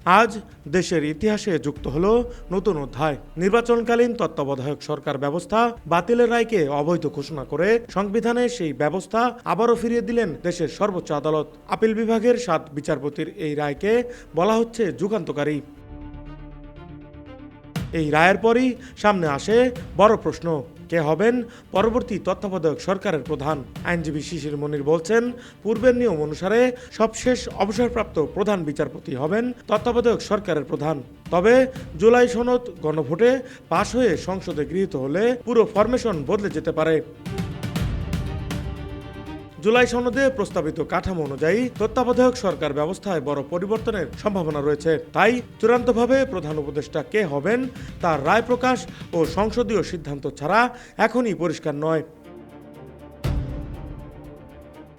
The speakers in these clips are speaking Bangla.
আজ দেশের ইতিহাসে যুক্ত হল নতুন অধ্যায়। নির্বাচনকালীন তত্ত্বাবধায়ক সরকার ব্যবস্থা বাতিলের রায়কে অবৈধ ঘোষণা করে সংবিধানে সেই ব্যবস্থা আবারও ফিরিয়ে দিলেন দেশের সর্বোচ্চ আদালত। আপিল বিভাগের 7 বিচারপতির এই রায়কে বলা হচ্ছে যুগান্তকারী। এই রায়ের পরই সামনে আসে বড় প্রশ্ন, কে হবেন পরবর্তী তত্ত্বাবধায়ক সরকারের প্রধান। আইনজীবী শিশির মনির বলছেন, পূর্বের নিয়ম অনুসারে সবশেষ অবসরপ্রাপ্ত প্রধান বিচারপতি হবেন তত্ত্বাবধায়ক সরকারের প্রধান। তবে জুলাই সনদ গণভোটে পাশ হয়ে সংসদে গৃহীত হলে পুরো ফরমেশন বদলে যেতে পারে। জুলাই সনদে প্রস্তাবিত কাঠামো অনুযায়ী তত্ত্বাবধায়ক সরকার ব্যবস্থায় বড় পরিবর্তনের সম্ভাবনা রয়েছে। তাই চূড়ান্তভাবে প্রধান উপদেষ্টা কে হবেন তার রায় প্রকাশ ও সংসদীয় সিদ্ধান্ত ছাড়া এখনই পরিষ্কার নয়।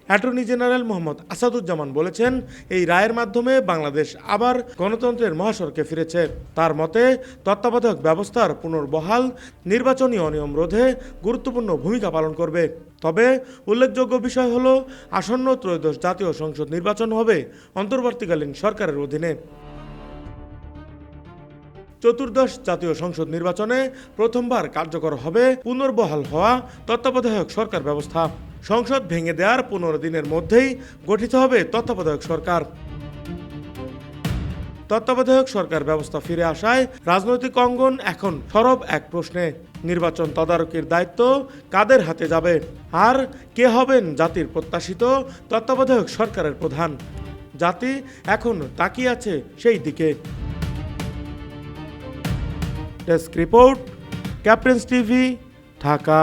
অ্যাটর্নি জেনারেল মোহাম্মদ আসাদুজ্জামান বলেছেন, এই রায়ের মাধ্যমে বাংলাদেশ আবার গণতন্ত্রের মহাসড়কে ফিরেছে। তার মতে তত্ত্বাবধায়ক ব্যবস্থার পুনর্বহাল নির্বাচনী অনিয়ম রোধে গুরুত্বপূর্ণ ভূমিকা পালন করবে। তবে উল্লেখযোগ্য বিষয় হল, আসন্ন ত্রয়োদশ জাতীয় সংসদ নির্বাচন হবে অন্তর্বর্তীকালীন সরকারের অধীনে। চতুর্দশ জাতীয় সংসদ নির্বাচনে প্রথমবার কার্যকর হবে পুনর্বহাল হওয়া তত্ত্বাবধায়ক সরকার ব্যবস্থা। সংসদ ভেঙে দেওয়ার 15 দিনের মধ্যেই গঠিত হবে তত্ত্বাবধায়ক সরকার। তত্ত্বাবধায়ক সরকার ব্যবস্থা ফিরে আসায় রাজনৈতিক অঙ্গন এখন সরব এক প্রশ্নে, নির্বাচন তদারকির দায়িত্ব কাদের হাতে যাবে, আর কে হবেন জাতির প্রত্যাশিত তত্ত্বাবধায়ক সরকারের প্রধান। জাতি এখন তাকিয়ে আছে সেই দিকে। Desk report, captain's TV, Dhaka.